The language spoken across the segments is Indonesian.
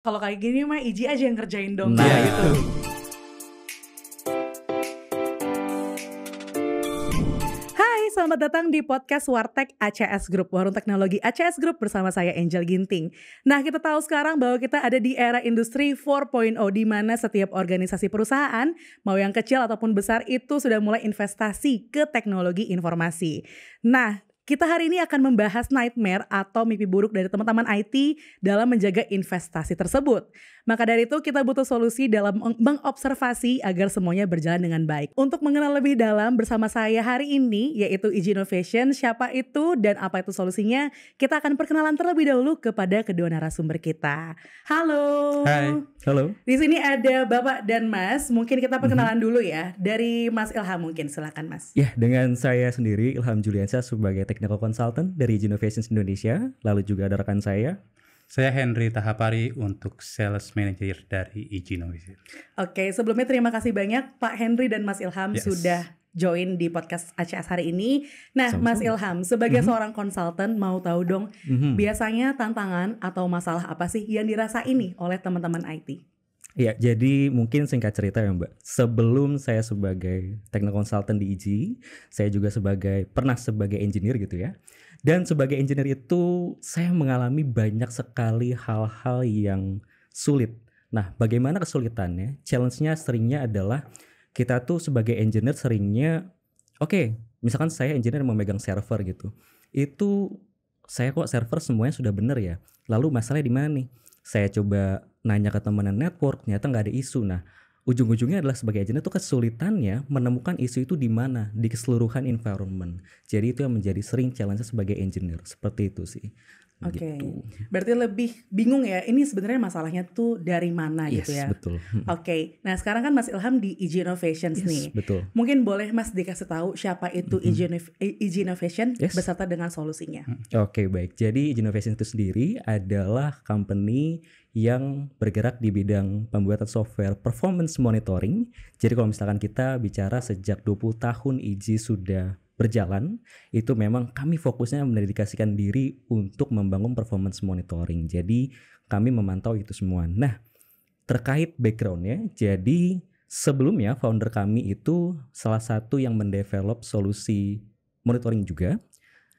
Kalau kayak gini mah Iji aja yang kerjain dong. Nah itu. Hai, selamat datang di podcast Wartech ACS Group, Warung Teknologi ACS Group bersama saya Angel Ginting. Nah, kita tahu sekarang bahwa kita ada di era industri 4.0 di mana setiap organisasi perusahaan, mau yang kecil ataupun besar itu sudah mulai investasi ke teknologi informasi. Nah, kita hari ini akan membahas nightmare atau mimpi buruk dari teman-teman IT dalam menjaga investasi tersebut. Maka dari itu kita butuh solusi dalam mengobservasi agar semuanya berjalan dengan baik. Untuk mengenal lebih dalam bersama saya hari ini yaitu Iji Innovation, siapa itu dan apa itu solusinya, kita akan perkenalan terlebih dahulu kepada kedua narasumber kita. Halo. Hai. Halo. Di sini ada Bapak dan Mas. Mungkin kita perkenalan dulu ya. Dari Mas Ilham mungkin, silakan Mas. Ya, dengan saya sendiri Ilham Juliansyah sebagai Technical Consultant dari Iji Innovation Indonesia. Lalu juga ada rekan saya Henry Tahapari untuk Sales Manager dari Iji Innovation. Oke, sebelumnya terima kasih banyak Pak Henry dan Mas Ilham sudah join di podcast ACS hari ini. Nah, Sama-sama. Mas Ilham, sebagai seorang konsultan mau tahu dong, biasanya tantangan atau masalah apa sih yang dirasain nih oleh teman-teman IT? Ya, jadi mungkin singkat cerita ya Mbak. Sebelum saya sebagai technical consultant di Iji, saya juga pernah sebagai engineer gitu ya. Dan sebagai engineer itu saya mengalami banyak sekali hal-hal yang sulit. Nah, bagaimana kesulitannya? Challenge-nya seringnya adalah kita tuh sebagai engineer seringnya, misalkan saya engineer memegang server gitu. Itu saya kok server semuanya sudah benar ya. Lalu masalahnya di mana nih? Saya coba nanya ke teman network, ternyata nggak ada isu. Nah, ujung-ujungnya adalah sebagai engineer itu kesulitannya menemukan isu itu di mana, di keseluruhan environment. Jadi itu yang menjadi sering challenge sebagai engineer, seperti itu sih. Oke, Gitu. berarti lebih bingung ya, ini sebenarnya masalahnya tuh dari mana Yes, gitu ya? betul. Oke, nah sekarang kan Mas Ilham di Iji Innovations nih. Betul. Mungkin boleh Mas dikasih tahu siapa itu Iji Innovation Yes. beserta dengan solusinya. Oke, baik. Jadi Iji Innovation itu sendiri adalah company yang bergerak di bidang pembuatan software performance monitoring. Jadi kalau misalkan kita bicara sejak 20 tahun Iji sudah berjalan, itu memang kami fokusnya mendedikasikan diri untuk membangun performance monitoring. Jadi kami memantau itu semua. Nah, terkait backgroundnya, jadi sebelumnya founder kami itu salah satu yang mendevelop solusi monitoring juga.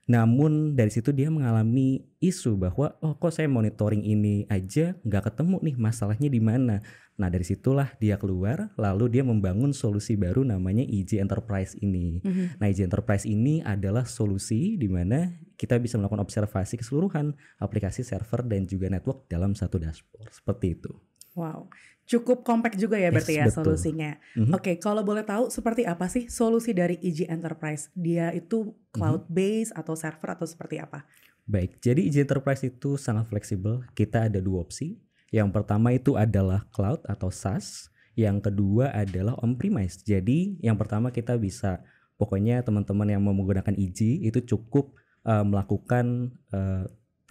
Namun dari situ dia mengalami isu bahwa kok saya monitoring ini aja nggak ketemu nih masalahnya di mana. Nah dari situlah dia keluar, lalu dia membangun solusi baru namanya Iji Enterprise ini. Nah Iji Enterprise ini adalah solusi di mana kita bisa melakukan observasi keseluruhan aplikasi server dan juga network dalam satu dashboard seperti itu. Wow, cukup kompak juga ya berarti ya betul. solusinya. Oke, kalau boleh tahu seperti apa sih solusi dari Iji Enterprise? Dia itu cloud based atau server atau seperti apa? Baik, jadi Iji Enterprise itu sangat fleksibel. Kita ada dua opsi. Yang pertama itu adalah cloud atau SaaS. Yang kedua adalah on-premise. Jadi yang pertama kita bisa, pokoknya teman-teman yang mau menggunakan Iji itu cukup melakukan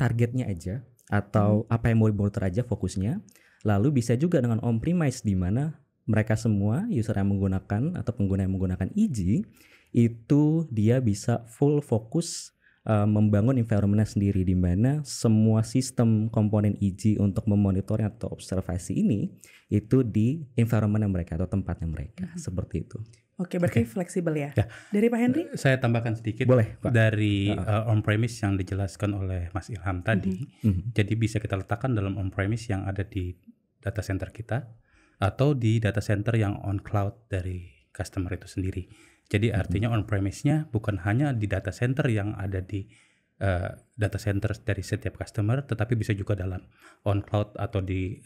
targetnya aja. Atau apa yang mau dimonitor aja fokusnya. Lalu bisa juga dengan on-premise di mana mereka semua user yang menggunakan atau pengguna yang menggunakan Iji itu dia bisa full fokus membangun environment sendiri di mana semua sistem komponen Iji untuk memonitor atau observasi ini itu di environment mereka atau tempatnya mereka seperti itu. Oke, berarti fleksibel ya. Ya. Dari Pak Henry? Saya tambahkan sedikit. Boleh, Pak. Dari on-premise yang dijelaskan oleh Mas Ilham tadi. Jadi bisa kita letakkan dalam on-premise yang ada di data center kita atau di data center yang on cloud dari customer itu sendiri. Jadi artinya on-premise-nya bukan hanya di data center yang ada di data center dari setiap customer, tetapi bisa juga dalam on cloud atau di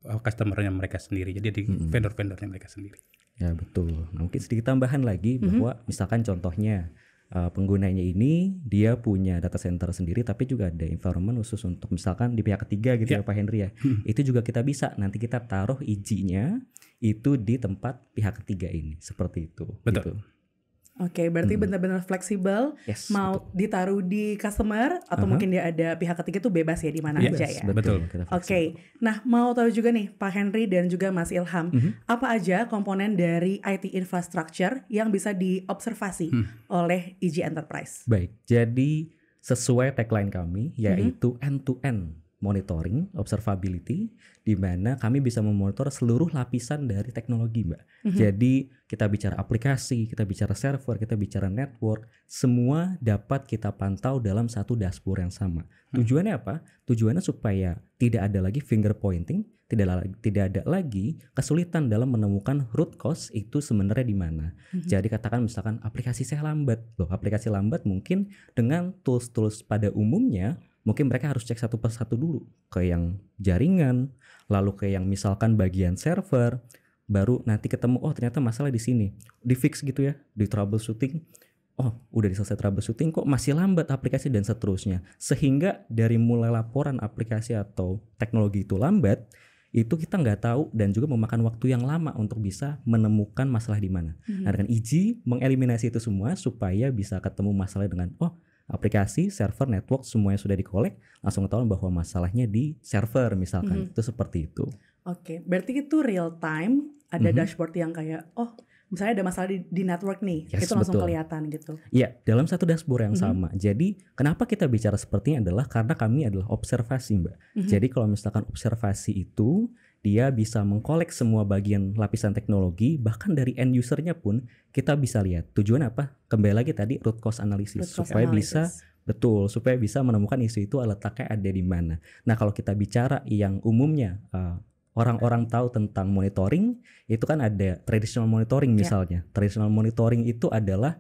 customer-nya mereka sendiri. Jadi di vendor-vendornya mereka sendiri. Ya betul. Nah, mungkin sedikit tambahan lagi bahwa misalkan contohnya penggunanya ini dia punya data center sendiri tapi juga ada environment khusus untuk misalkan di pihak ketiga gitu ya Pak Henry ya. Itu juga kita bisa nanti kita taruh Iji-nya itu di tempat pihak ketiga ini seperti itu. Betul. Gitu. Oke, berarti benar-benar fleksibel. Yes, mau ditaruh di customer atau mungkin dia ada pihak ketiga tuh bebas ya di mana aja ya. Betul. Oke, nah mau tahu juga nih Pak Henry dan juga Mas Ilham, apa aja komponen dari IT infrastructure yang bisa diobservasi oleh Iji Enterprise? Baik, jadi sesuai tagline kami yaitu end to end monitoring, observability, di mana kami bisa memonitor seluruh lapisan dari teknologi, Mbak. Jadi kita bicara aplikasi, kita bicara server, kita bicara network, semua dapat kita pantau dalam satu dashboard yang sama. Tujuannya apa? Tujuannya supaya tidak ada lagi finger pointing, tidak ada lagi kesulitan dalam menemukan root cause itu sebenarnya di mana. Jadi katakan misalkan aplikasi saya lambat. Loh, aplikasi lambat mungkin dengan tools-tools pada umumnya mungkin mereka harus cek satu persatu dulu ke yang jaringan, lalu ke yang misalkan bagian server, baru nanti ketemu oh ternyata masalah di sini. Di fix gitu ya, di troubleshooting. Oh, udah selesai troubleshooting kok masih lambat aplikasi dan seterusnya. Sehingga dari mulai laporan aplikasi atau teknologi itu lambat, itu kita nggak tahu dan juga memakan waktu yang lama untuk bisa menemukan masalah di mana. Nah, dengan EG mengeliminasi itu semua supaya bisa ketemu masalah dengan aplikasi, server, network semuanya sudah di-collect, langsung ketahuan bahwa masalahnya di server misalkan. Itu seperti itu. Oke, berarti itu real time, ada dashboard yang kayak misalnya ada masalah di network nih, Yes, itu langsung betul. kelihatan gitu. Iya, dalam satu dashboard yang sama. Jadi, kenapa kita bicara seperti ini adalah karena kami adalah observasi, Mbak. Jadi, kalau misalkan observasi itu, dia bisa mengkolek semua bagian lapisan teknologi, bahkan dari end usernya pun kita bisa lihat. Tujuan apa? Kembali lagi tadi root cause analysis, supaya bisa menemukan isu itu letaknya ada di mana. Nah, kalau kita bicara yang umumnya orang-orang tahu tentang monitoring, itu kan ada traditional monitoring misalnya. Traditional monitoring itu adalah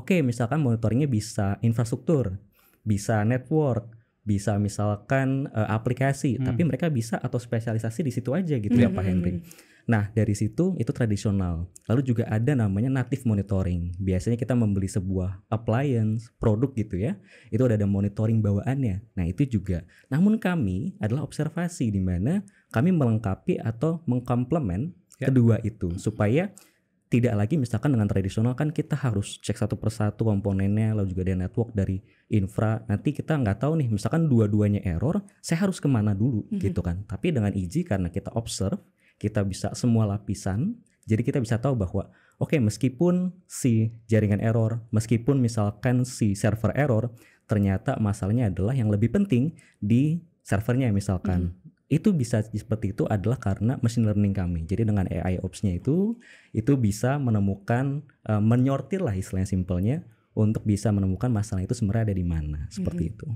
misalkan monitoringnya bisa infrastruktur, bisa network, bisa misalkan aplikasi, tapi mereka bisa atau spesialisasi di situ aja gitu ya Pak Henry. Nah, dari situ itu tradisional. Lalu juga ada namanya native monitoring. Biasanya kita membeli sebuah appliance, produk gitu ya. Itu ada monitoring bawaannya. Nah, itu juga. Namun kami adalah observasi di mana kami melengkapi atau mengkomplement kedua itu supaya tidak lagi misalkan dengan tradisional kan kita harus cek satu persatu komponennya, lalu juga ada network dari infra. Nanti kita nggak tahu nih misalkan dua-duanya error, saya harus kemana dulu gitu kan. Tapi dengan EG karena kita observe, kita bisa semua lapisan, jadi kita bisa tahu bahwa meskipun si jaringan error, meskipun misalkan si server error, ternyata masalahnya adalah yang lebih penting di servernya misalkan. Itu bisa seperti itu adalah karena machine learning kami. Jadi dengan AI Ops-nya itu bisa menemukan, menyortir lah istilahnya simpelnya, untuk bisa menemukan masalah itu sebenarnya ada di mana, seperti itu.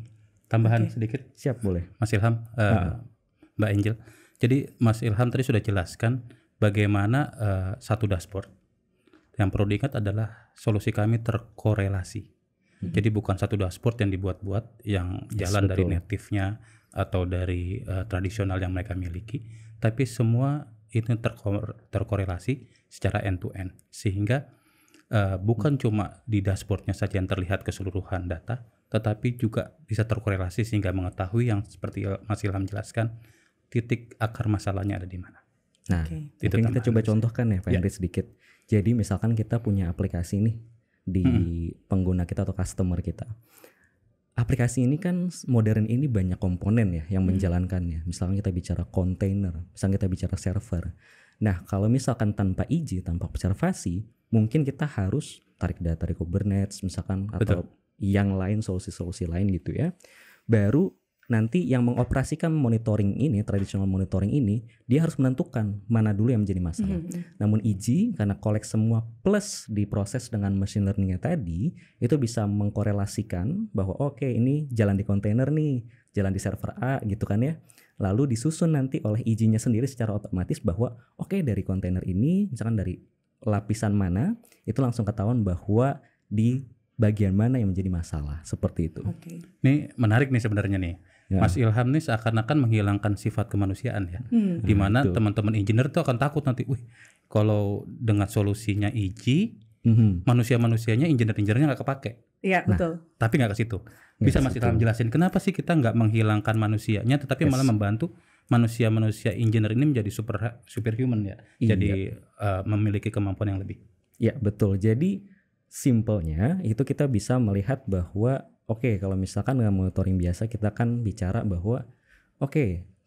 Tambahan sedikit. Siap, boleh. Mas Ilham, Mbak Angel. Jadi Mas Ilham tadi sudah jelaskan bagaimana satu dashboard. Yang perlu diingat adalah solusi kami terkorelasi. Jadi bukan satu dashboard yang dibuat-buat yang jalan dari native-nya atau dari tradisional yang mereka miliki, tapi semua itu terkorelasi secara end to end. Sehingga bukan cuma di dashboardnya saja yang terlihat keseluruhan data, tetapi juga bisa terkorelasi sehingga mengetahui yang seperti Mas Ilham jelaskan, titik akar masalahnya ada di mana. Nah, mungkin kita coba contohkan ya Pak Henry sedikit. Jadi misalkan kita punya aplikasi nih di pengguna kita atau customer kita. Aplikasi ini kan modern ini banyak komponen ya yang menjalankannya. Misalkan kita bicara container, misalkan kita bicara server. Nah, kalau misalkan tanpa EG, tanpa observasi, mungkin kita harus tarik data dari Kubernetes misalkan atau yang lain, solusi-solusi lain gitu ya. Baru nanti yang mengoperasikan monitoring ini, traditional monitoring ini, dia harus menentukan mana dulu yang menjadi masalah. Namun EG karena collect semua plus diproses dengan machine learningnya tadi, itu bisa mengkorelasikan bahwa ini jalan di kontainer nih, jalan di server A gitu kan ya. Lalu disusun nanti oleh EG-nya sendiri secara otomatis bahwa dari kontainer ini, misalkan dari lapisan mana, itu langsung ketahuan bahwa di bagian mana yang menjadi masalah, seperti itu. Ini menarik nih sebenarnya nih. Mas Ilham nih seakan-akan menghilangkan sifat kemanusiaan ya. Dimana teman-teman engineer tuh akan takut nanti, kalau dengan solusinya EG, manusia-manusianya, engineer-engineernya nggak kepake. Iya, betul. Tapi nggak ke situ. Bisa Mas Ilham jelasin kenapa sih kita nggak menghilangkan manusianya, tetapi malah membantu manusia-manusia engineer ini menjadi superhuman ya. Jadi memiliki kemampuan yang lebih. Ya betul. Jadi simpelnya itu kita bisa melihat bahwa kalau misalkan dengan monitoring biasa kita kan bicara bahwa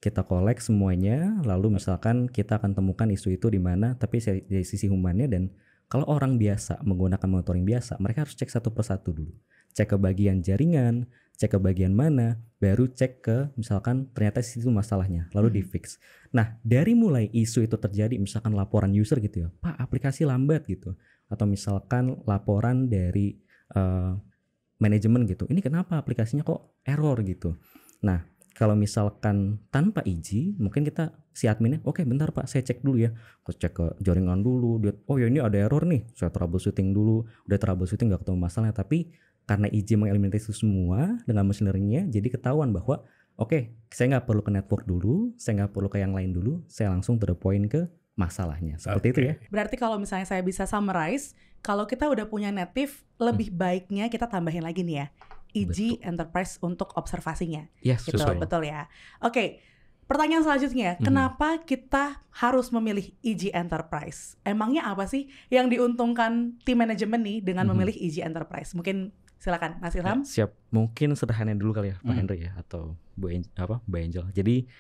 kita collect semuanya, lalu misalkan kita akan temukan isu itu di mana, tapi dari sisi humannya. Dan kalau orang biasa menggunakan monitoring biasa, mereka harus cek satu persatu dulu. cek ke bagian jaringan, cek ke bagian mana, baru cek ke misalkan ternyata situ masalahnya, lalu di fix. Nah, dari mulai isu itu terjadi, misalkan laporan user gitu ya, Pak aplikasi lambat gitu, atau misalkan laporan dari manajemen gitu, ini kenapa aplikasinya kok error gitu. Nah, kalau misalkan tanpa izin, mungkin kita si adminnya, oke bentar Pak, saya cek dulu ya. Aku cek ke jaringan dulu, dia, oh ya ini ada error nih, saya troubleshooting dulu, udah troubleshooting gak ketemu masalahnya, tapi karena izin mengeliminasi itu semua dengan machine learning-nya, jadi ketahuan bahwa oke, saya nggak perlu ke network dulu, saya nggak perlu ke yang lain dulu, saya langsung to the point ke masalahnya. Seperti itu ya. Berarti kalau misalnya saya bisa summarize, kalau kita udah punya native, lebih baiknya kita tambahin lagi nih ya, EG Enterprise untuk observasinya. Yes, gitu, betul ya. Oke, pertanyaan selanjutnya, kenapa kita harus memilih EG Enterprise? Emangnya apa sih yang diuntungkan tim manajemen nih dengan memilih EG Enterprise? Mungkin silakan Mas Ilham. Siap, mungkin sederhana dulu kali ya Pak Henry ya, atau Bu Angel. Jadi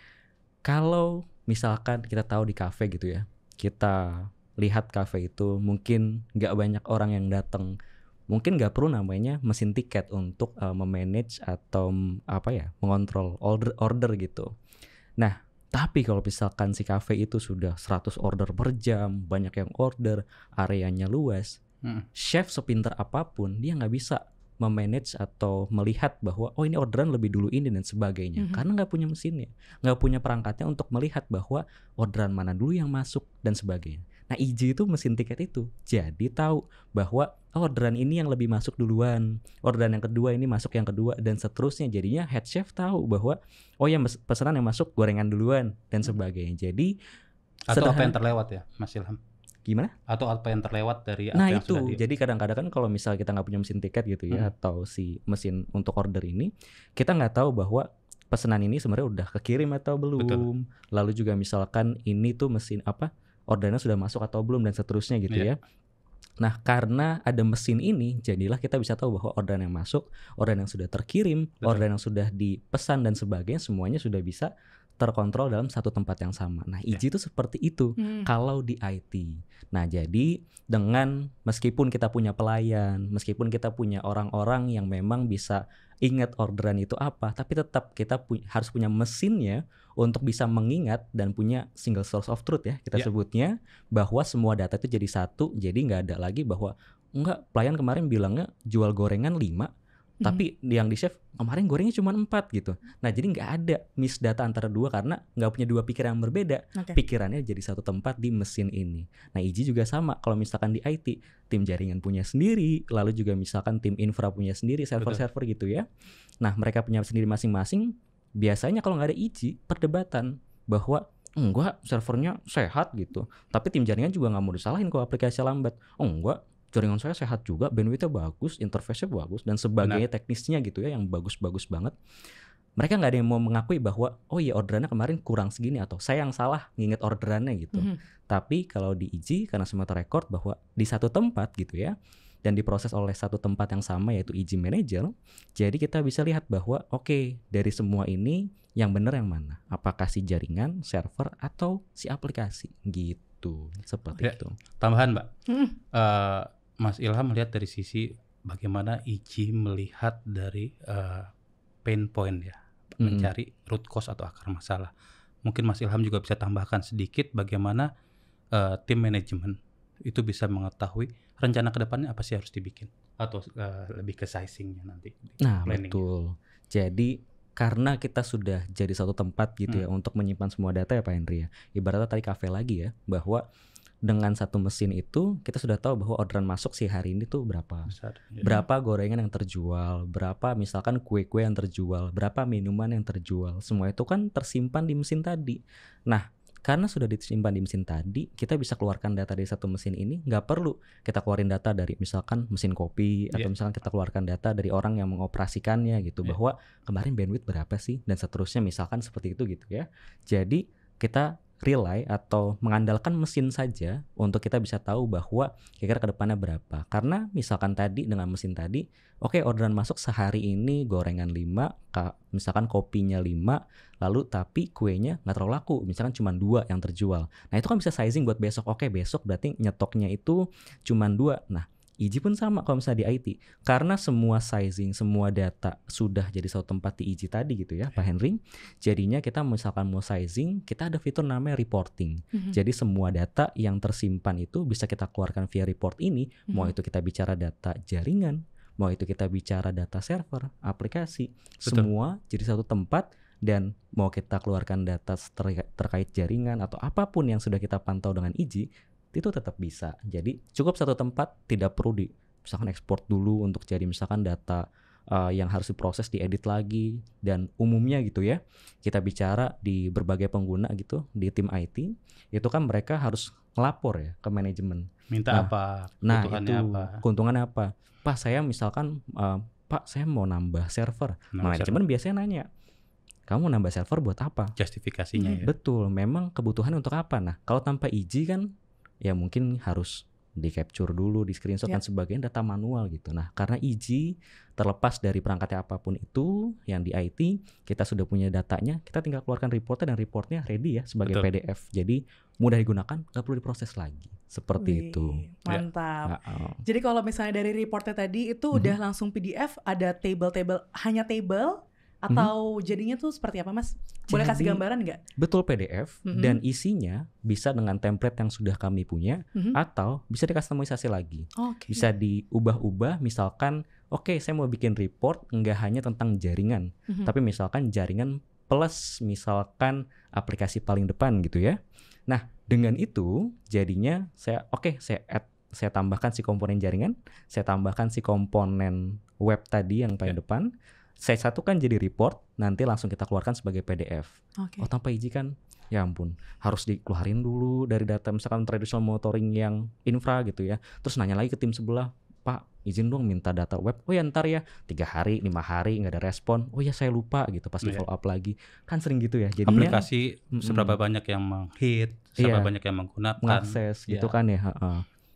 kalau misalkan kita tahu di cafe gitu ya, kita lihat cafe itu mungkin nggak banyak orang yang datang, mungkin nggak perlu namanya mesin tiket untuk memanage atau mengontrol order gitu. Nah, tapi kalau misalkan si cafe itu sudah 100 order per jam, banyak yang order, areanya luas, chef sepintar apapun dia nggak bisa memanage atau melihat bahwa oh ini orderan lebih dulu ini dan sebagainya, karena nggak punya mesinnya, nggak punya perangkatnya untuk melihat bahwa orderan mana dulu yang masuk dan sebagainya. Nah, EG itu mesin tiket itu, jadi tahu bahwa orderan ini yang lebih masuk duluan, orderan yang kedua ini masuk yang kedua, dan seterusnya. Jadinya head chef tahu bahwa oh ya pesanan yang masuk gorengan duluan dan sebagainya. Jadi atau apa yang terlewat ya Mas Ilham? Gimana? Atau apa yang terlewat dari apa nah yang itu sudah jadi kadang-kadang kan kalau misal kita nggak punya mesin tiket gitu ya, atau si mesin untuk order ini, kita nggak tahu bahwa pesanan ini sebenarnya udah kekirim atau belum. Betul. Lalu juga misalkan ini tuh mesin ordernya sudah masuk atau belum dan seterusnya gitu ya. Nah, karena ada mesin ini, jadilah kita bisa tahu bahwa orderan yang masuk, orderan yang sudah terkirim, orderan yang sudah dipesan dan sebagainya, semuanya sudah bisa terkontrol dalam satu tempat yang sama. Nah, EG itu seperti itu kalau di IT. Nah, jadi dengan meskipun kita punya pelayan, meskipun kita punya orang-orang yang memang bisa ingat orderan itu apa, tapi tetap kita harus punya mesinnya untuk bisa mengingat dan punya single source of truth ya, kita sebutnya, bahwa semua data itu jadi satu, jadi nggak ada lagi bahwa enggak, pelayan kemarin bilangnya jual gorengan 5, tapi yang di chef kemarin gorengnya cuma 4 gitu. Nah, jadi nggak ada miss data antara dua karena nggak punya dua pikiran yang berbeda. Pikirannya jadi satu tempat di mesin ini. Nah, EG juga sama. Kalau misalkan di IT, tim jaringan punya sendiri, lalu juga misalkan tim infra punya sendiri, server-server gitu ya. Nah, mereka punya sendiri masing-masing. Biasanya kalau nggak ada EG, perdebatan bahwa enggak, servernya sehat gitu. Tapi tim jaringan juga nggak mau disalahin kalau aplikasi lambat. Oh enggak, jaringan saya sehat juga, bandwidth-nya bagus, interface-nya bagus, dan sebagainya. Teknisnya gitu ya, yang bagus-bagus banget. Mereka nggak ada yang mau mengakui bahwa oh iya orderannya kemarin kurang segini, atau saya yang salah nginget orderannya gitu. Tapi kalau di EG, karena semua terrecord bahwa di satu tempat gitu ya, dan diproses oleh satu tempat yang sama yaitu EG Manager, jadi kita bisa lihat bahwa oke, dari semua ini yang benar yang mana? Apakah si jaringan, server, atau si aplikasi gitu. Seperti itu. Tambahan Mbak, Mas Ilham melihat dari sisi bagaimana EG melihat dari pain point ya, mencari root cause atau akar masalah. Mungkin Mas Ilham juga bisa tambahkan sedikit bagaimana tim manajemen itu bisa mengetahui rencana kedepannya apa sih harus dibikin, atau lebih ke sizingnya nanti. Nah, betul. Jadi karena kita sudah jadi satu tempat gitu ya untuk menyimpan semua data ya Pak Henry ya. Ibaratnya tadi kafe lagi ya, bahwa dengan satu mesin itu kita sudah tahu bahwa orderan masuk si hari ini tuh berapa. Berapa gorengan yang terjual, berapa misalkan kue-kue yang terjual, berapa minuman yang terjual. Semua itu kan tersimpan di mesin tadi. Nah, karena sudah disimpan di mesin tadi, kita bisa keluarkan data dari satu mesin ini. Nggak perlu kita keluarin data dari misalkan mesin kopi, atau misalkan kita keluarkan data dari orang yang mengoperasikannya gitu, bahwa kemarin bandwidth berapa sih, dan seterusnya, misalkan seperti itu gitu ya. Jadi kita rely atau mengandalkan mesin saja untuk kita bisa tahu bahwa kira-kira ke depannya berapa. Karena misalkan tadi dengan mesin tadi, oke, orderan masuk sehari ini gorengan 5, misalkan kopinya 5, lalu tapi kuenya nggak terlalu laku, misalkan cuma 2 yang terjual. Nah, itu kan bisa sizing buat besok. Oke, besok berarti nyetoknya itu cuma 2. Nah, IJ pun sama kalau misalnya di IT. Karena semua sizing, semua data sudah jadi satu tempat di IJ tadi gitu ya Pak Henry. Jadinya kita misalkan mau sizing, kita ada fitur namanya reporting. Jadi semua data yang tersimpan itu bisa kita keluarkan via report ini. Mau itu kita bicara data jaringan, mau itu kita bicara data server, aplikasi. Betul. Semua jadi satu tempat. Dan mau kita keluarkan data terkait jaringan atau apapun yang sudah kita pantau dengan IJ, itu tetap bisa. Jadi cukup satu tempat, tidak perlu misalkan ekspor dulu untuk jadi misalkan data yang harus diproses, diedit lagi. Dan umumnya gitu ya, kita bicara di berbagai pengguna gitu, di tim IT, itu kan mereka harus ngelapor ya ke manajemen. Minta apa, kebutuhannya apa. Keuntungannya apa. Pak saya misalkan, Pak saya mau nambah server. Manajemen biasanya nanya, kamu nambah server buat apa? Justifikasinya ya. Betul, memang kebutuhan untuk apa? Nah, kalau tanpa IJ kan ya mungkin harus di capture dulu, di screenshot dan sebagainya, data manual gitu. Nah, karena IJ terlepas dari perangkatnya apapun itu, yang di IT kita sudah punya datanya, kita tinggal keluarkan reportnya dan reportnya ready ya sebagai PDF. Jadi mudah digunakan, nggak perlu diproses lagi. Seperti itu. Mantap. Jadi kalau misalnya dari reportnya tadi itu udah langsung PDF, ada table-table, hanya table. Atau jadinya tuh seperti apa Mas? Boleh kasih gambaran nggak? Betul PDF dan isinya bisa dengan template yang sudah kami punya atau bisa dikustomisasi lagi. Bisa diubah-ubah misalkan saya mau bikin report nggak hanya tentang jaringan, tapi misalkan jaringan plus misalkan aplikasi paling depan gitu ya. Nah dengan itu jadinya saya tambahkan si komponen jaringan, saya tambahkan si komponen web tadi yang paling depan. Saya satukan jadi report, nanti langsung kita keluarkan sebagai PDF. Tanpa IJ kan, ya ampun, harus dikeluarin dulu dari data misalkan traditional monitoring yang infra gitu ya. Terus nanya lagi ke tim sebelah, Pak izin dong minta data web. Oh ya ntar ya, 3 hari, 5 hari nggak ada respon. Oh ya saya lupa gitu, pasti follow up lagi. Kan sering gitu ya. Jadinya aplikasi seberapa banyak yang menghit, seberapa banyak yang mengakses gitu kan ya.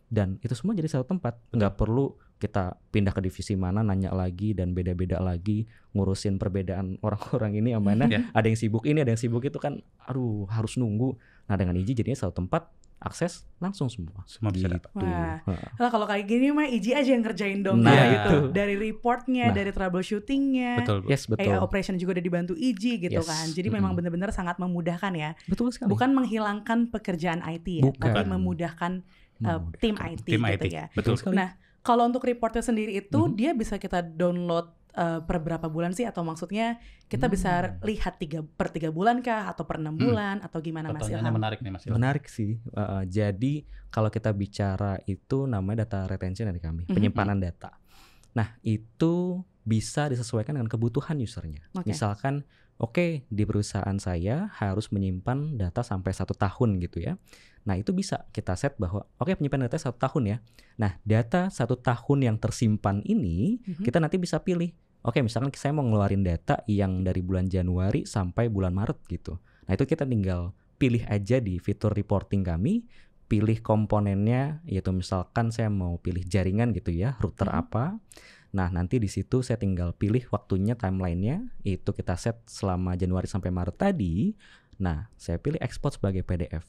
Dan itu semua jadi satu tempat, nggak perlu kita pindah ke divisi mana, nanya lagi dan beda-beda lagi, ngurusin perbedaan orang-orang ini yang mana ada yang sibuk ini, ada yang sibuk itu kan, aduh harus nunggu. Nah dengan IJ jadinya satu tempat, akses langsung semua bisa gitu. Wah, kalau kayak gini mah IJ aja yang kerjain dong. Nah itu dari reportnya, dari troubleshootingnya, betul. Operation juga udah dibantu IJ gitu kan. Jadi memang benar-benar sangat memudahkan ya. Betul sekali. Bukan menghilangkan pekerjaan IT ya, tapi memudahkan tim IT gitu ya. Betul sekali. Nah kalau untuk reportnya sendiri itu dia bisa kita download per berapa bulan sih, atau maksudnya kita bisa lihat 3 bulan kah atau per 6 bulan atau gimana Mas Ilham? Menarik nih Mas Ilham. Menarik sih. Jadi kalau kita bicara itu namanya data retention dari kami, penyimpanan data. Nah itu bisa disesuaikan dengan kebutuhan usernya. Misalkan di perusahaan saya harus menyimpan data sampai 1 tahun gitu ya. Nah itu bisa kita set bahwa penyimpanan data 1 tahun ya. Nah data 1 tahun yang tersimpan ini kita nanti bisa pilih. Misalkan saya mau ngeluarin data yang dari bulan Januari sampai bulan Maret gitu. Nah itu kita tinggal pilih aja di fitur reporting kami, pilih komponennya, yaitu misalkan saya mau pilih jaringan gitu ya, router apa. Nah nanti di situ saya tinggal pilih waktunya, timelinenya, itu kita set selama Januari sampai Maret tadi. Nah saya pilih export sebagai PDF,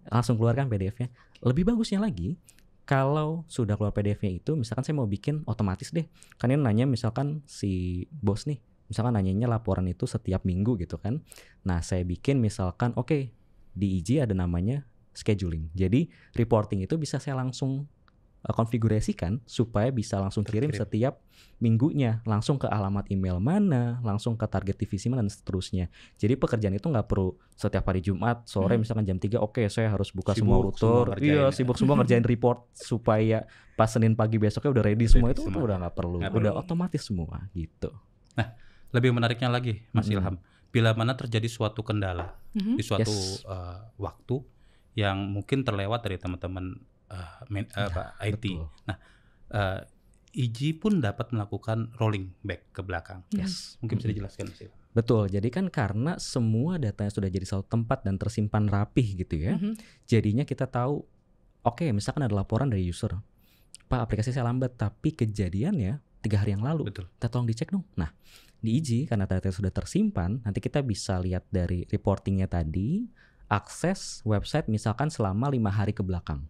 langsung keluarkan PDF-nya. Lebih bagusnya lagi, kalau sudah keluar PDF-nya itu, misalkan saya mau bikin otomatis deh. Kan ini nanya misalkan si bos nih, misalkan nanyanya laporan itu setiap minggu gitu kan. Nah saya bikin misalkan di IJ ada namanya scheduling. Jadi reporting itu bisa saya langsung konfigurasikan supaya bisa langsung kirim setiap minggunya, langsung ke alamat email mana, langsung ke target divisi mana dan seterusnya. Jadi pekerjaan itu nggak perlu setiap hari Jumat sore misalkan jam 3 saya harus buka semua router. Sibuk semua ngerjain report supaya pas Senin pagi besoknya udah ready semua. Itu udah nggak perlu, udah otomatis semua gitu. Nah lebih menariknya lagi Mas Ilham, bila mana terjadi suatu kendala di suatu waktu yang mungkin terlewat dari teman-teman IT. Betul. Nah, IJ pun dapat melakukan rolling back ke belakang. Mungkin bisa dijelaskan Mas. Betul. Jadi kan karena semua datanya sudah jadi satu tempat dan tersimpan rapih gitu ya. Jadinya kita tahu, misalkan ada laporan dari user, Pak aplikasi saya lambat, tapi kejadiannya 3 hari yang lalu. Betul. Kita tolong dicek dong. Nah di IJ karena data sudah tersimpan, nanti kita bisa lihat dari reportingnya tadi, akses website misalkan selama 5 hari ke belakang.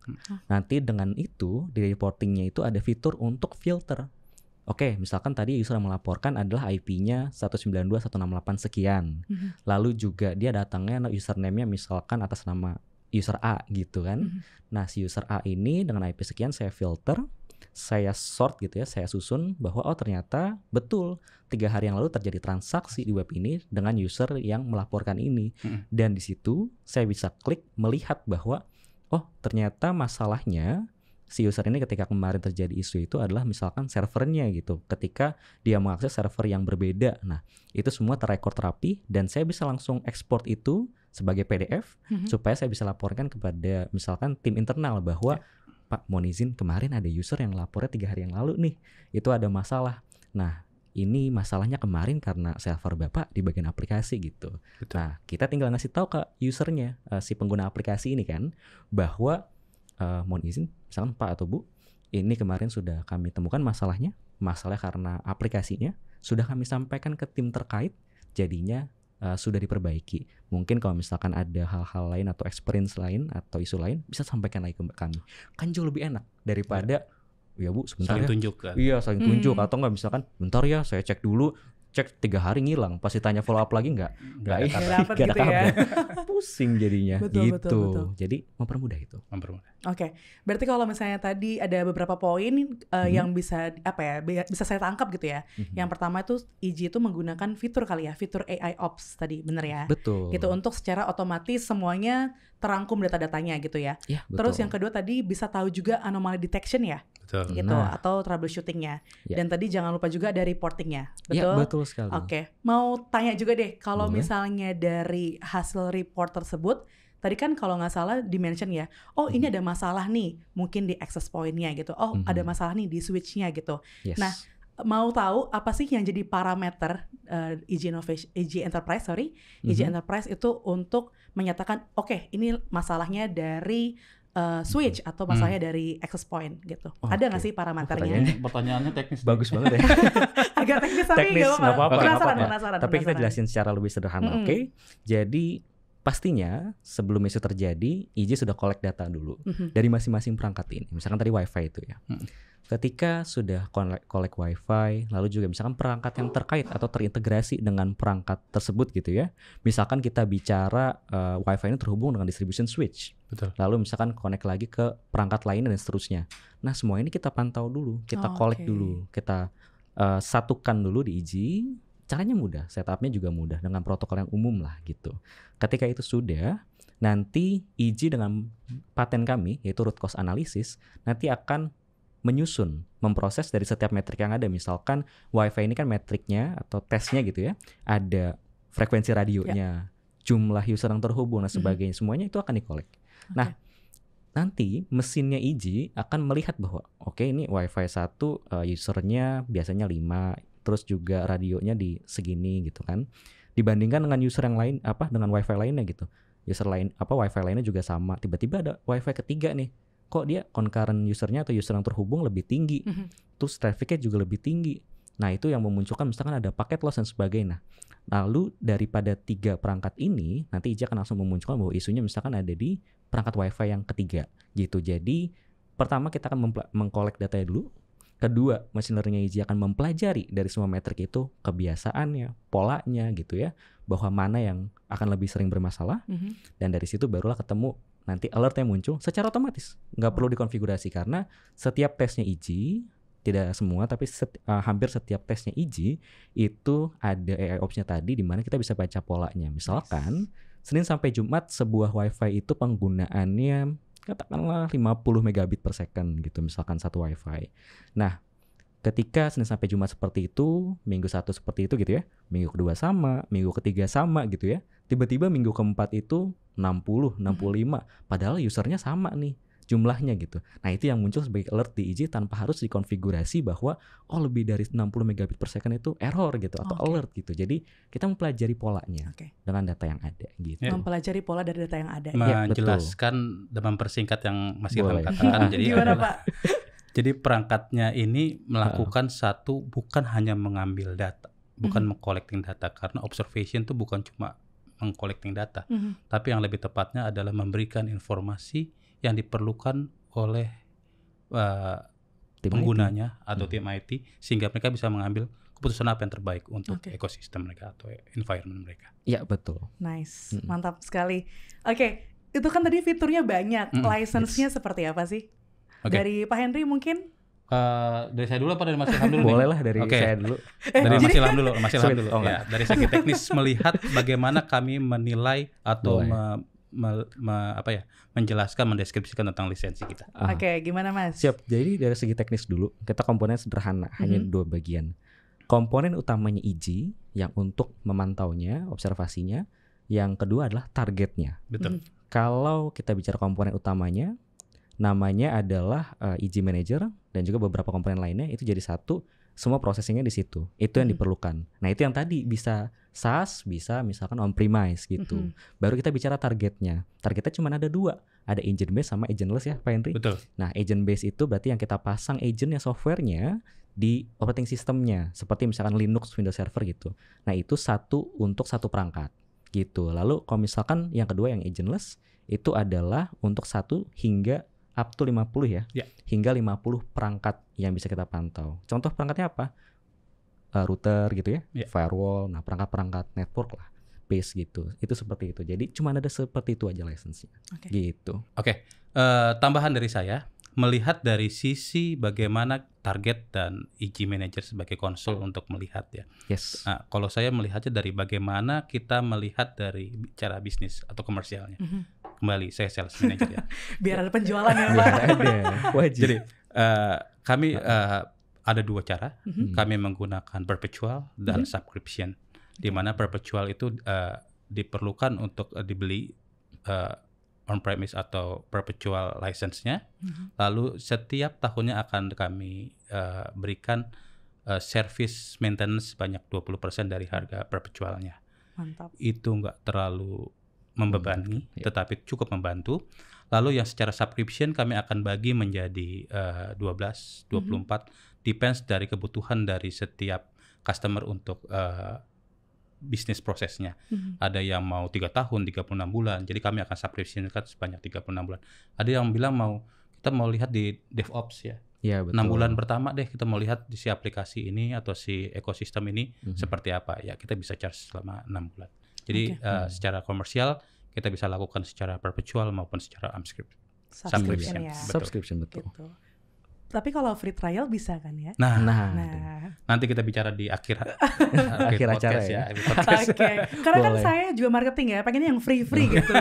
Nanti dengan itu di reportingnya itu ada fitur untuk filter. Oke, misalkan tadi user yang melaporkan adalah IP-nya 192.168 sekian. Lalu juga dia datangnya username-nya misalkan atas nama user A gitu kan. Nah, si user A ini dengan IP sekian saya filter, saya sort gitu ya, saya susun bahwa oh ternyata betul 3 hari yang lalu terjadi transaksi di web ini dengan user yang melaporkan ini. Dan di situ saya bisa klik melihat bahwa oh ternyata masalahnya si user ini ketika kemarin terjadi isu itu adalah misalkan servernya gitu. Ketika dia mengakses server yang berbeda. Nah, itu semua terrekord rapi dan saya bisa langsung ekspor itu sebagai PDF supaya saya bisa laporkan kepada misalkan tim internal bahwa Pak, mohon izin kemarin ada user yang lapornya 3 hari yang lalu nih, itu ada masalah. Nah, ini masalahnya kemarin karena server Bapak di bagian aplikasi gitu. Betul. Nah, kita tinggal ngasih tahu ke usernya, si pengguna aplikasi ini kan, bahwa mohon izin, misalkan Pak atau Bu, ini kemarin sudah kami temukan masalahnya karena aplikasinya, sudah kami sampaikan ke tim terkait, jadinya sudah diperbaiki. Mungkin kalau misalkan ada hal-hal lain atau experience lain atau isu lain bisa sampaikan lagi ke kami. Kan jauh lebih enak daripada ya Bu sebentar saling ya. Tunjuk kan. Iya saling tunjuk atau enggak misalkan bentar ya saya cek dulu. Cek 3 hari ngilang, pasti tanya follow up lagi nggak ada gitu ya. Pusing jadinya. Betul, gitu. betul. Jadi mempermudah itu. Oke, berarti kalau misalnya tadi ada beberapa poin yang bisa bisa saya tangkap gitu ya. Yang pertama itu IG itu menggunakan fitur kali ya, fitur AI Ops tadi, bener ya? Betul. Gitu untuk secara otomatis semuanya terangkum data-datanya gitu ya. Ya betul. Terus yang kedua tadi bisa tahu juga anomaly detection ya. Betul. Gitu atau troubleshootingnya. Dan tadi jangan lupa juga ada reportingnya. Betul? Ya, betul sekali. Oke, mau tanya juga deh kalau misalnya dari hasil report tersebut, tadi kan kalau nggak salah di-mention ya, oh ini ada masalah nih, mungkin di access point-nya gitu, oh ada masalah nih di switch-nya gitu. Yes. Nah, mau tahu apa sih yang jadi parameter IG Enterprise Enterprise itu untuk menyatakan, oke, ini masalahnya dari switch atau masalahnya dari access point gitu. Ada nggak sih parameternya? Pertanyaannya teknis. Bagus banget ya. Agak teknis tapi nggak apa-apa. Penasaran. Tapi kita jelasin secara lebih sederhana, oke? Jadi pastinya sebelum isu terjadi, IG sudah collect data dulu dari masing-masing perangkat ini. Misalkan tadi WiFi itu ya. Ketika sudah collect WiFi, lalu juga misalkan perangkat yang terkait atau terintegrasi dengan perangkat tersebut gitu ya. Misalkan kita bicara WiFi ini terhubung dengan distribution switch. Betul. Lalu misalkan connect lagi ke perangkat lain dan seterusnya. Nah semua ini kita pantau dulu, kita collect dulu, kita satukan dulu di IG. Caranya mudah, setupnya juga mudah dengan protokol yang umum lah gitu. Ketika itu sudah, nanti IG dengan paten kami yaitu root cause analysis nanti akan menyusun, memproses dari setiap metrik yang ada. Misalkan WiFi ini kan metriknya atau tesnya gitu ya, ada frekuensi radionya, jumlah user yang terhubung dan sebagainya, semuanya itu akan di-collect. Nah, nanti mesinnya IG akan melihat bahwa oke, ini WiFi 1 usernya biasanya 5, terus juga radionya di segini gitu kan. Dibandingkan dengan user yang lain dengan WiFi lainnya gitu. User lain WiFi lainnya juga sama, tiba-tiba ada WiFi ketiga nih. Kok dia concurrent usernya atau user yang terhubung lebih tinggi, terus trafficnya juga lebih tinggi. Nah itu yang memunculkan misalkan ada paket loss dan sebagainya. Lalu daripada 3 perangkat ini, nanti IG akan langsung memunculkan bahwa isunya misalkan ada di perangkat WiFi yang ketiga gitu. Jadi pertama kita akan mengkolek datanya dulu. Kedua, machine learning IG akan mempelajari dari semua metrik itu kebiasaannya, polanya gitu ya, bahwa mana yang akan lebih sering bermasalah. Dan dari situ barulah ketemu nanti alertnya muncul secara otomatis, nggak perlu dikonfigurasi karena setiap tesnya IG, tidak semua tapi hampir setiap tesnya IG itu ada AI Ops-nya tadi di mana kita bisa baca polanya. Misalkan Senin sampai Jumat sebuah WiFi itu penggunaannya katakanlah 50 megabit per second gitu misalkan satu WiFi. Nah, ketika Senin sampai Jumat seperti itu, Minggu 1 seperti itu gitu ya, Minggu kedua sama, Minggu ketiga sama gitu ya, tiba-tiba Minggu keempat itu 60, 65, padahal usernya sama nih jumlahnya gitu. Nah itu yang muncul sebagai alert di IG tanpa harus dikonfigurasi bahwa lebih dari 60 megabit per second itu error gitu atau alert gitu. Jadi kita mempelajari polanya dengan data yang ada gitu. Mempelajari pola dari data yang ada. Menjelaskan dan mempersingkat yang Mas Ilham katakan. Jadi gimana Pak? Jadi perangkatnya ini melakukan bukan hanya mengambil data, bukan mengcollecting data, karena observation itu bukan cuma mengcollecting data, tapi yang lebih tepatnya adalah memberikan informasi yang diperlukan oleh penggunanya atau tim IT, sehingga mereka bisa mengambil keputusan apa yang terbaik untuk ekosistem mereka atau environment mereka. Iya, betul. Nice, mantap sekali. Oke, itu kan tadi fiturnya banyak, license-nya seperti apa sih? Dari Pak Henry mungkin? Dari saya dulu apa dari Mas Ilham dulu? Boleh lah dari saya dulu. Dari Mas Ilham dulu. Ya, dari segi teknis melihat bagaimana kami menilai atau menjelaskan, mendeskripsikan tentang lisensi kita. Oke, gimana Mas? Siap. Jadi dari segi teknis dulu, kita komponen sederhana, hanya 2 bagian. Komponen utamanya EG yang untuk memantaunya, observasinya. Yang kedua adalah targetnya. Betul. Kalau kita bicara komponen utamanya, namanya adalah EG Manager dan juga beberapa komponen lainnya, itu jadi satu, semua processingnya di situ. Itu yang diperlukan. Nah, itu yang tadi bisa SaaS, bisa misalkan on-premise gitu. Baru kita bicara targetnya. Targetnya cuma ada 2. Ada agent based sama agentless ya, Pak Henry? Betul. Nah, agent based itu berarti yang kita pasang agentnya, softwarenya di operating systemnya, seperti misalkan Linux, Windows Server gitu. Nah, itu satu untuk satu perangkat gitu. Lalu kalau misalkan yang kedua yang agentless, itu adalah untuk 1 hingga up to 50 ya. Hingga 50 perangkat yang bisa kita pantau. Contoh perangkatnya apa? Router gitu ya, firewall, nah perangkat-perangkat network lah, base gitu. Itu seperti itu. Jadi cuma ada seperti itu aja license-nya. Gitu. Tambahan dari saya, melihat dari sisi bagaimana target dan EG Manager sebagai konsol untuk melihat ya. Yes. Nah, kalau saya melihatnya dari bagaimana kita melihat dari cara bisnis atau komersialnya. Kembali, saya sales manager ya. Biar ada penjualan ya Pak. Biar ada, wajib. Jadi kami ada 2 cara. Kami menggunakan perpetual dan subscription. Di mana perpetual itu diperlukan untuk dibeli on-premise atau perpetual license-nya. Lalu setiap tahunnya akan kami berikan service maintenance sebanyak 20% dari harga perpetualnya. Mantap. Itu nggak terlalu membebani, tetapi cukup membantu. Lalu yang secara subscription kami akan bagi menjadi 12, 24, depends dari kebutuhan dari setiap customer untuk bisnis prosesnya. Ada yang mau 3 tahun, 36 bulan. Jadi kami akan subscription-kan sebanyak 36 bulan. Ada yang bilang kita mau lihat di DevOps ya. Ya, betul. 6 bulan pertama deh kita mau lihat di si aplikasi ini atau si ekosistem ini seperti apa. Ya, kita bisa charge selama 6 bulan. Jadi secara komersial kita bisa lakukan secara perpetual maupun secara subscription. Ya. Subscription, betul. Gitu. Tapi kalau free trial bisa kan ya? Nah. Nanti kita bicara di akhir acara ya. Karena kan saya juga marketing ya, pengennya yang free gitu.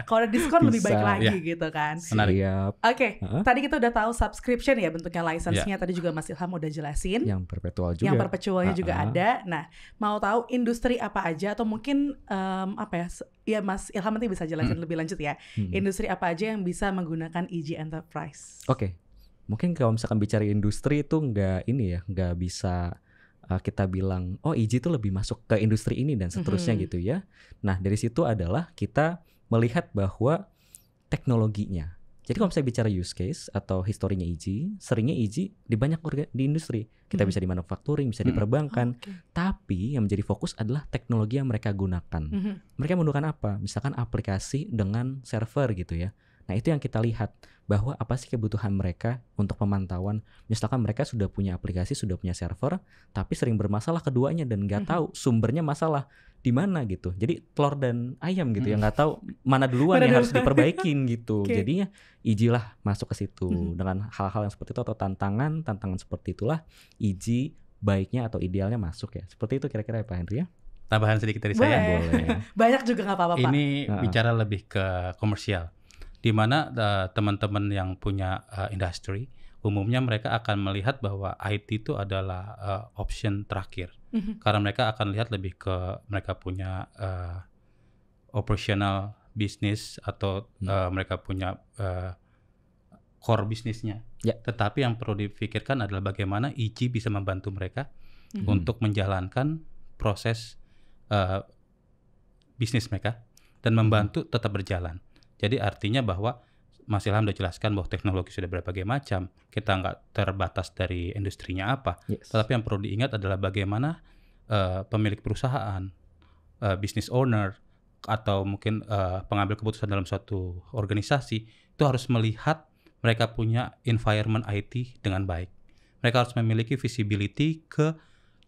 Kalau ada diskon lebih baik lagi gitu kan. Siap. Tadi kita udah tahu subscription ya bentuknya license-nya. Tadi juga Mas Ilham udah jelasin. Yang perpetual juga. Yang perpetualnya juga ada. Nah, mau tahu industri apa aja atau mungkin ya Mas Ilham nanti bisa jelasin lebih lanjut ya. Industri apa aja yang bisa menggunakan EG Enterprise? Mungkin kalau misalkan bicara industri itu nggak bisa kita bilang EG itu lebih masuk ke industri ini dan seterusnya gitu ya. Nah, dari situ adalah kita melihat bahwa teknologinya. Jadi kalau misalnya bicara use case atau historinya EG, seringnya EG di banyak di industri. Kita bisa di manufacturing, bisa di perbankan. Tapi yang menjadi fokus adalah teknologi yang mereka gunakan. Mereka menggunakan apa? Misalkan aplikasi dengan server gitu ya. Nah, itu yang kita lihat bahwa apa sih kebutuhan mereka untuk pemantauan. Misalkan mereka sudah punya aplikasi, sudah punya server, tapi sering bermasalah keduanya dan nggak tahu sumbernya masalah di mana gitu. Jadi telur dan ayam gitu ya, nggak tahu mana duluan yang harus diperbaikin gitu. Jadinya EG lah masuk ke situ dengan hal-hal yang seperti itu atau tantangan seperti itulah EG baiknya atau idealnya masuk ya. Seperti itu kira-kira ya Pak Henry ya. Tambahan sedikit dari saya. Boleh. Banyak juga nggak apa-apa Pak. Ini bicara lebih ke komersial. Di mana teman-teman yang punya industri umumnya mereka akan melihat bahwa IT itu adalah option terakhir karena mereka akan lihat lebih ke mereka punya operational business atau mereka punya core bisnisnya. Tetapi yang perlu dipikirkan adalah bagaimana EG bisa membantu mereka untuk menjalankan proses bisnis mereka dan membantu tetap berjalan. Jadi artinya bahwa Mas Ilham sudah jelaskan bahwa teknologi sudah berbagai macam. Kita nggak terbatas dari industrinya apa. Tetapi yang perlu diingat adalah bagaimana pemilik perusahaan, business owner, atau mungkin pengambil keputusan dalam suatu organisasi itu harus melihat mereka punya environment IT dengan baik. Mereka harus memiliki visibility ke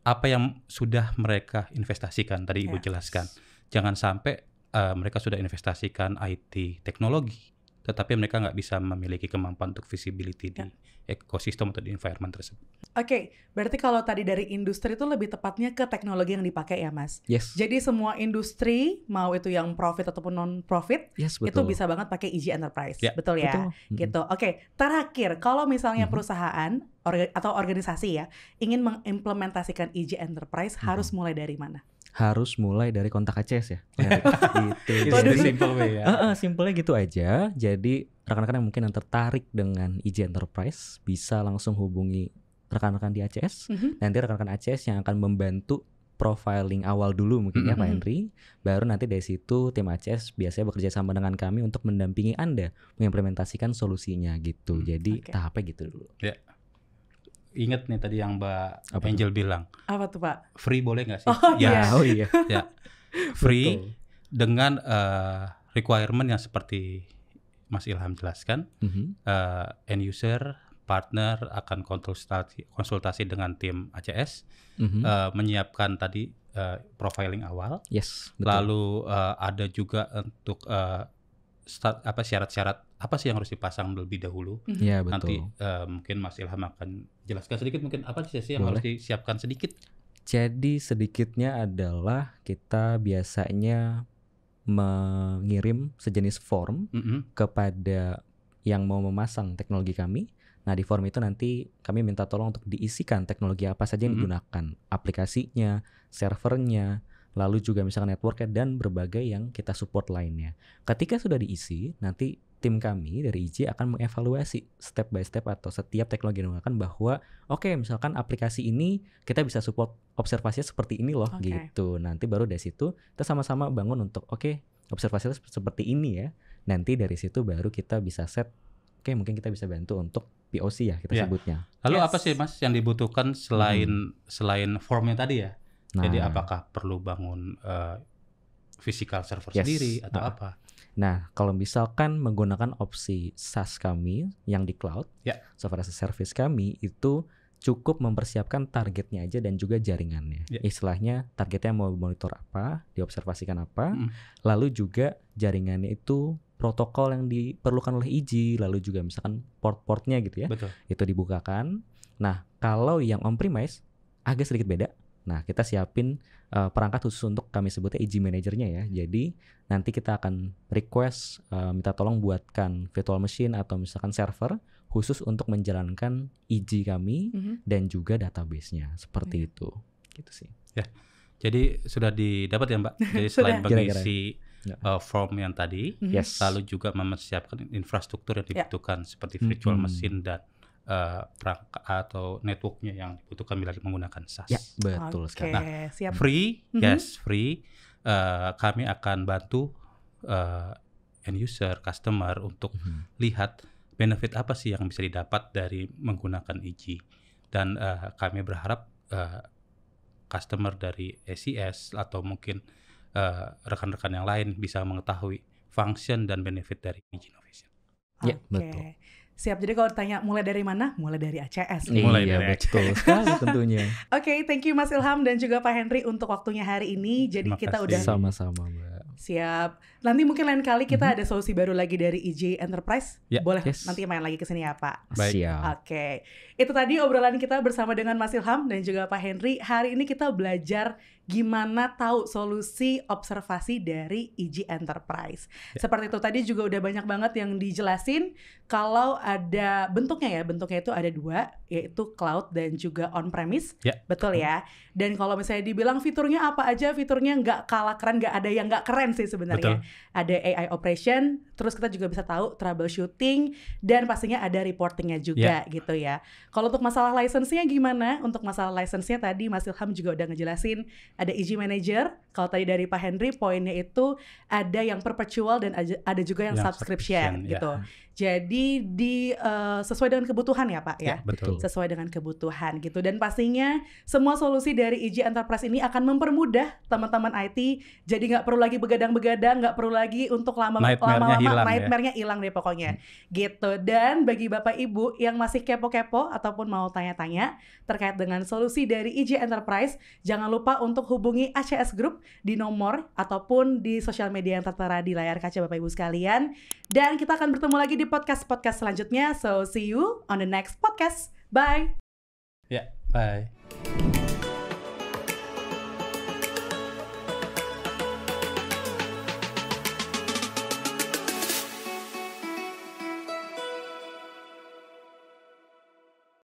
apa yang sudah mereka investasikan. Tadi Ibu jelaskan. Jangan sampai mereka sudah investasikan IT teknologi, tetapi mereka nggak bisa memiliki kemampuan untuk visibility di ekosistem atau di environment tersebut. Oke, berarti kalau tadi dari industri itu lebih tepatnya ke teknologi yang dipakai ya Mas? Yes. Jadi semua industri, mau itu yang profit ataupun non-profit, itu bisa banget pakai EG Enterprise, betul ya? Betul. Gitu. Oke, terakhir, kalau misalnya perusahaan atau organisasi ya, ingin mengimplementasikan EG Enterprise, harus mulai dari mana? Harus mulai dari kontak ACS ya. Gitu. Itu simple way ya. Simpelnya gitu aja. Jadi rekan-rekan yang mungkin yang tertarik dengan EG Enterprise bisa langsung hubungi rekan-rekan di ACS. Nanti rekan-rekan ACS yang akan membantu profiling awal dulu mungkin ya Pak Henry. Baru nanti dari situ tim ACS biasanya bekerja sama dengan kami untuk mendampingi Anda mengimplementasikan solusinya gitu. Jadi tahapnya gitu dulu. Ya. Ingat nih tadi yang Mbak Angel bilang. Apa tuh Pak? Free boleh nggak sih? Oh iya. Ya. Free dengan requirement yang seperti Mas Ilham jelaskan. End user, partner akan konsultasi dengan tim ACS, menyiapkan tadi profiling awal. Yes. Betul. Lalu ada juga untuk syarat-syarat apa sih yang harus dipasang lebih dahulu. Iya, betul. Nanti mungkin Mas Ilham akan jelaskan sedikit mungkin apa sih yang harus disiapkan sedikit. Jadi sedikitnya adalah kita biasanya mengirim sejenis form kepada yang mau memasang teknologi kami. Nah di form itu nanti kami minta tolong untuk diisikan teknologi apa saja yang digunakan, aplikasinya, servernya, lalu juga misalkan networknya dan berbagai yang kita support lainnya. Ketika sudah diisi, nanti tim kami dari IJ akan mengevaluasi step by step atau setiap teknologi yang digunakan bahwa misalkan aplikasi ini kita bisa support observasinya seperti ini loh gitu. Nanti baru dari situ kita sama-sama bangun untuk observasinya seperti ini ya. Nanti dari situ baru kita bisa set mungkin kita bisa bantu untuk POC ya kita sebutnya. Lalu apa sih Mas yang dibutuhkan selain formnya tadi ya? Nah, jadi apakah perlu bangun physical server sendiri atau apa? Nah, kalau misalkan menggunakan opsi SaaS kami yang di cloud, software as a service kami itu cukup mempersiapkan targetnya aja dan juga jaringannya. Istilahnya targetnya mau monitor apa, diobservasikan apa, lalu juga jaringannya itu protokol yang diperlukan oleh IJ, lalu juga misalkan port-portnya gitu ya. Betul. Itu dibukakan. Nah, kalau yang on-premise agak sedikit beda. Nah, kita siapin perangkat khusus untuk kami sebutnya EG Manager-nya ya. Jadi nanti kita akan request minta tolong buatkan virtual machine atau misalkan server khusus untuk menjalankan EG kami dan juga database-nya. Seperti itu. Gitu sih. Ya. Jadi sudah didapat ya Mbak. Jadi selain mengisi form yang tadi, lalu juga mempersiapkan infrastruktur yang dibutuhkan seperti virtual machine dan perangkat atau networknya yang dibutuhkan bila menggunakan SaaS. Ya, betul sekali. Nah, free, free. Kami akan bantu end user, customer untuk lihat benefit apa sih yang bisa didapat dari menggunakan EG. Dan kami berharap customer dari ACS atau mungkin rekan-rekan yang lain bisa mengetahui function dan benefit dari EG Innovation. Ya, betul. Siap, jadi kalau ditanya mulai dari mana? Mulai dari ACS. Mulai dari betul sekali tentunya. Oke, thank you Mas Ilham dan juga Pak Henry untuk waktunya hari ini. Jadi kita udah sama-sama Mbak. Siap. Nanti mungkin lain kali kita ada solusi baru lagi dari EG Enterprise. Boleh nanti main lagi ke sini ya Pak. Baik. Siap. Oke. Itu tadi obrolan kita bersama dengan Mas Ilham dan juga Pak Henry. Hari ini kita belajar gimana tahu solusi observasi dari EG Enterprise. Seperti itu tadi juga udah banyak banget yang dijelasin. Kalau ada bentuknya itu ada dua, yaitu cloud dan juga on-premise. Betul ya. Dan kalau misalnya dibilang fiturnya apa aja, fiturnya nggak kalah keren, nggak ada yang nggak keren sih sebenarnya. Ada AI operation, terus kita juga bisa tahu troubleshooting, dan pastinya ada reportingnya juga gitu ya. Kalau untuk masalah license-nya gimana? Untuk masalah license-nya tadi Mas Ilham juga udah ngejelasin, ada EG Manager. Kalau tadi dari Pak Henry, poinnya itu ada yang perpetual dan ada juga yang subscription gitu. Jadi sesuai dengan kebutuhan ya Pak ya? Betul. Sesuai dengan kebutuhan gitu. Dan pastinya semua solusi dari EG Enterprise ini akan mempermudah teman-teman IT. Jadi nggak perlu lagi begadang-begadang, nggak perlu lagi untuk lama-lama nightmare-nya hilang deh pokoknya gitu. Dan bagi Bapak Ibu yang masih kepo-kepo ataupun mau tanya-tanya terkait dengan solusi dari EG Enterprise, jangan lupa untuk hubungi ACS Group di nomor ataupun di sosial media yang tertera di layar kaca Bapak Ibu sekalian. Dan kita akan bertemu lagi di podcast selanjutnya. So see you on the next podcast. Bye. Bye.